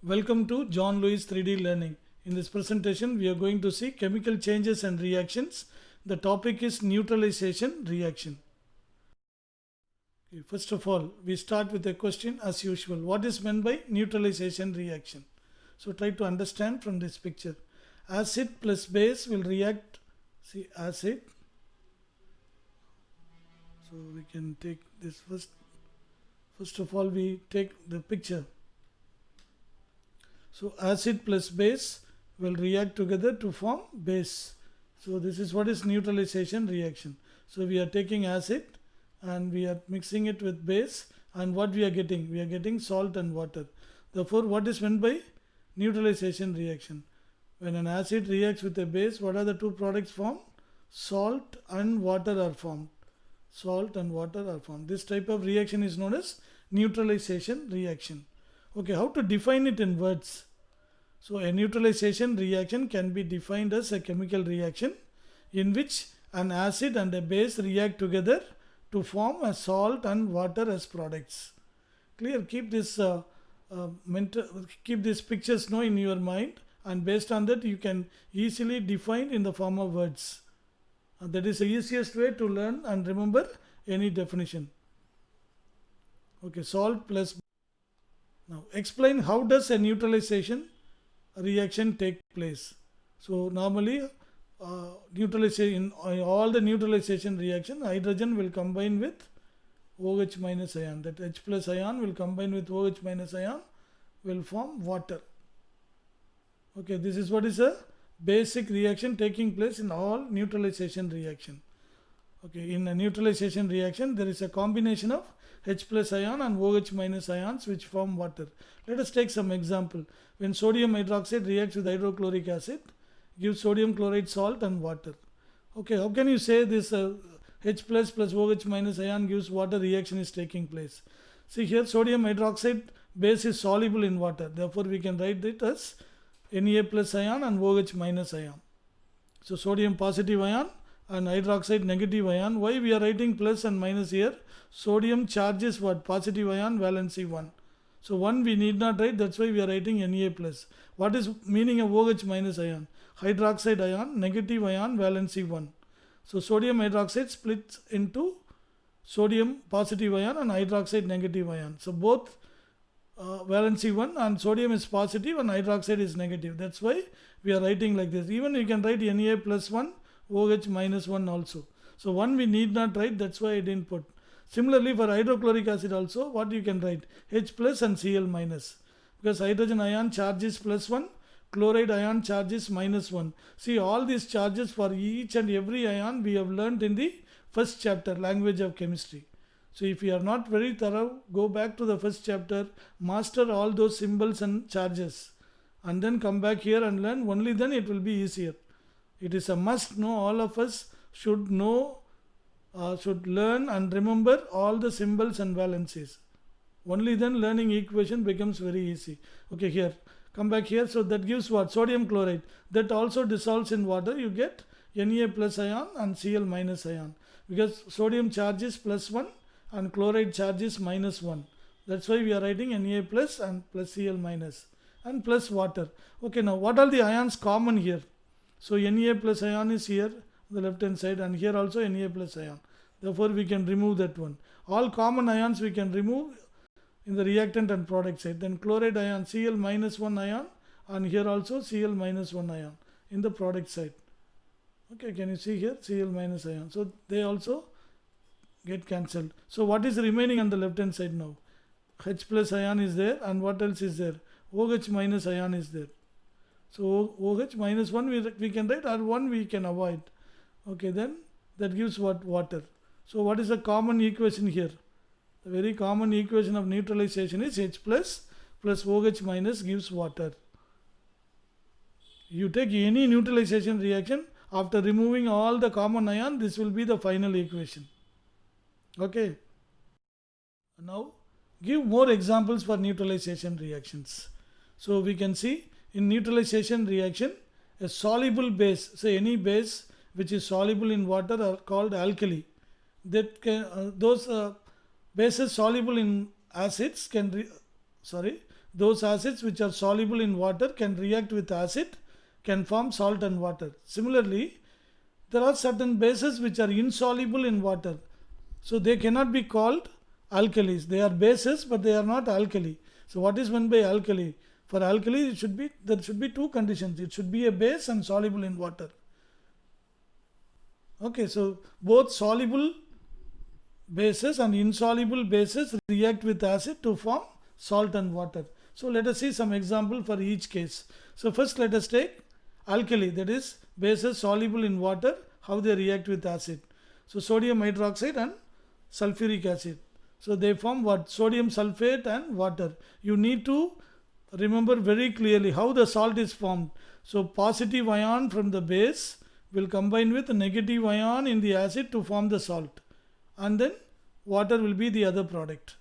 Welcome to John Lewis 3D Learning. In this presentation, we are going to see chemical changes and reactions. The topic is neutralization reaction. Okay, first of all, we start with a question as usual. What is meant by neutralization reaction? So try to understand from this picture. Acid plus base will react. See, acid. So we can take this first. First of all, we take the picture. So acid plus base will react together to form base. So this is what is neutralization reaction. So we are taking acid and we are mixing it with base, and what we are getting? We are getting salt and water. Therefore, what is meant by neutralization reaction? When an acid reacts with a base, what are the two products formed? Salt and water are formed. Salt and water are formed. This type of reaction is known as neutralization reaction. Okay, how to define it in words? So a neutralization reaction can be defined as a chemical reaction in which an acid and a base react together to form a salt and water as products. Clear? Keep this keep these pictures in your mind, and based on that you can easily define in the form of words. That is the easiest way to learn and remember any definition. Okay, salt plus. Now explain how does a neutralization reaction take place. So normally neutralization, in all the neutralization reaction, hydrogen will combine with OH minus ion. That H plus ion will combine with OH minus ion, will form water. Okay, this is what is a basic reaction taking place in all neutralization reaction. Okay, in a neutralization reaction there is a combination of H plus ion and OH minus ions which form water. Let us take some example. When sodium hydroxide reacts with hydrochloric acid, gives sodium chloride, salt and water. Okay, how can you say this H plus OH minus ion gives water reaction is taking place? See here, sodium hydroxide base is soluble in water. Therefore, we can write it as Na plus ion and OH minus ion. So sodium positive ion and hydroxide negative ion. Why we are writing plus and minus here? Sodium charges what? Positive ion, valency 1. So 1 we need not write, that's why we are writing Na plus. What is meaning of OH minus ion? Hydroxide ion, negative ion, valency 1. So sodium hydroxide splits into sodium positive ion and hydroxide negative ion. So both valency 1 and sodium is positive and hydroxide is negative. That's why we are writing like this. Even you can write Na plus 1, OH minus 1 also. So 1 we need not write, that's why I didn't put. Similarly for hydrochloric acid also, what you can write? H plus and Cl minus. Because hydrogen ion charge is plus 1, chloride ion charge is minus 1. See, all these charges for each and every ion we have learnt in the first chapter, language of chemistry. So if you are not very thorough, go back to the first chapter, master all those symbols and charges, and then come back here and learn. Only then it will be easier. It is a must know. All of us should know, should learn and remember all the symbols and valencies. Only then learning equation becomes very easy. Okay, here, come back here. So that gives what? Sodium chloride. That also dissolves in water. You get Na plus ion and Cl minus ion. Because sodium charge is plus 1 and chloride charge is minus 1. That's why we are writing Na plus and plus Cl minus and plus water. Okay, now what are the ions common here? So Na plus ion is here, the left hand side, and here also Na plus ion. Therefore we can remove that one. All common ions we can remove in the reactant and product side. Then chloride ion, Cl minus 1 ion, and here also Cl minus 1 ion in the product side. Okay, can you see here? Cl minus ion. So they also get cancelled. So what is remaining on the left hand side now? H plus ion is there, and what else is there? OH minus ion is there. So OH minus 1 we can write, or 1 we can avoid. Okay, then that gives what? Water. So what is the common equation here? The very common equation of neutralization is H plus OH minus gives water. You take any neutralization reaction, after removing all the common ion, this will be the final equation. Okay. Now give more examples for neutralization reactions. So we can see in neutralization reaction, a soluble base, say any base which is soluble in water are called alkali. That can, those bases soluble in acids can those acids which are soluble in water can react with acid, can form salt and water. Similarly, there are certain bases which are insoluble in water. So they cannot be called alkalis. They are bases, but they are not alkali. So what is meant by alkali? For alkali, there should be two conditions. It should be a base and soluble in water. Okay, so both soluble bases and insoluble bases react with acid to form salt and water. So let us see some example for each case. So first let us take alkali, that is bases soluble in water, how they react with acid. So sodium hydroxide and sulfuric acid. So they form what? Sodium sulfate and water. You need to remember very clearly how the salt is formed. So positive ion from the base will combine with negative ion in the acid to form the salt, and then water will be the other product.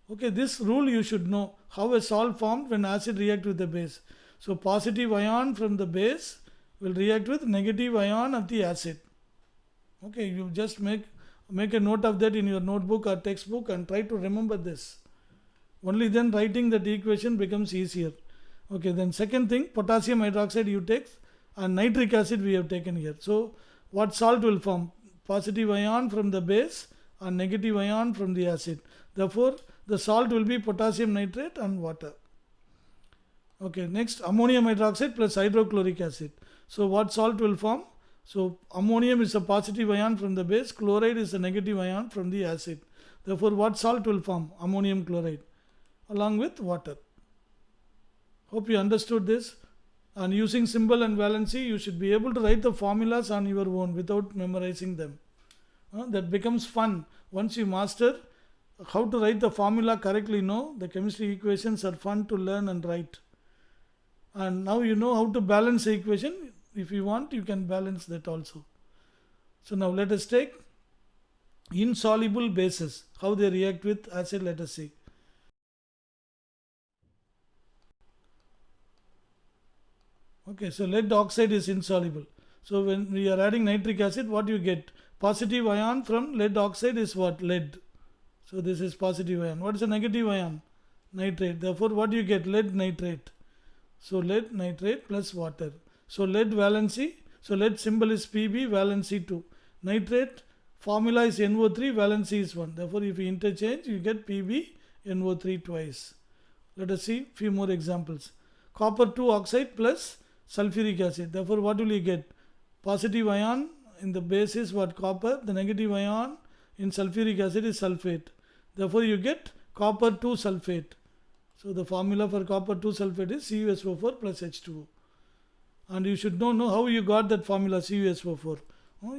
Okay, this rule you should know, how a salt formed when acid react with the base. So positive ion from the base will react with negative ion of the acid. Okay, you just make a note of that in your notebook or textbook and try to remember this. Only then writing that equation becomes easier. Okay, then second thing, potassium hydroxide you take, and nitric acid we have taken here. So what salt will form? Positive ion from the base and negative ion from the acid. Therefore, the salt will be potassium nitrate and water. Okay, next ammonium hydroxide plus hydrochloric acid. So what salt will form? So ammonium is a positive ion from the base, chloride is a negative ion from the acid. Therefore, what salt will form? Ammonium chloride along with water. Hope you understood this. And using symbol and valency, you should be able to write the formulas on your own without memorizing them. That becomes fun. Once you master how to write the formula correctly, the chemistry equations are fun to learn and write. And now you know how to balance the equation. If you want, you can balance that also. So now let us take insoluble bases, how they react with acid. Let us see. Okay, so lead oxide is insoluble. So when we are adding nitric acid, what you get? Positive ion from lead oxide is what? Lead. So this is positive ion. What is a negative ion? Nitrate. Therefore, what you get? Lead nitrate. So lead nitrate plus water. So lead valency. So lead symbol is Pb, valency 2. Nitrate formula is NO3, valency is 1. Therefore, if you interchange, you get Pb, NO3 twice. Let us see few more examples. Copper 2 oxide plus sulfuric acid. Therefore, what will you get? Positive ion in the base is what? Copper. The negative ion in sulfuric acid is sulfate. Therefore, you get copper 2 sulfate. So the formula for copper 2 sulfate is CuSO4 plus H2O. And you should know how you got that formula CuSO4.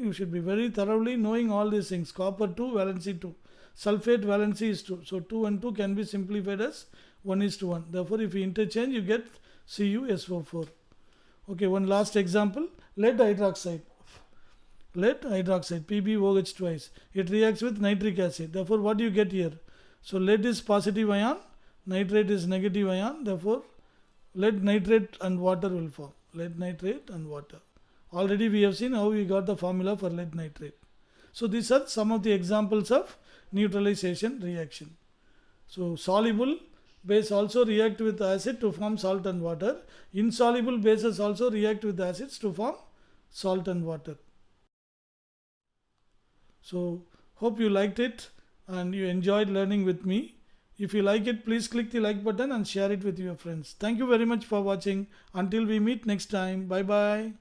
You should be very thoroughly knowing all these things. Copper 2, valency 2. Sulfate valency is 2. So 2 and 2 can be simplified as 1:1. Therefore, if you interchange, you get CuSO4. Okay, one last example. Lead hydroxide. Lead hydroxide, PbOH twice. It reacts with nitric acid. Therefore, what do you get here? So lead is positive ion, nitrate is negative ion. Therefore, lead nitrate and water will form. Lead nitrate and water. Already we have seen how we got the formula for lead nitrate. So these are some of the examples of neutralization reaction. So soluble base also react with acid to form salt and water. Insoluble bases also react with acids to form salt and water. So hope you liked it and you enjoyed learning with me. If you like it, please click the like button and share it with your friends. Thank you very much for watching. Until we meet next time. Bye bye.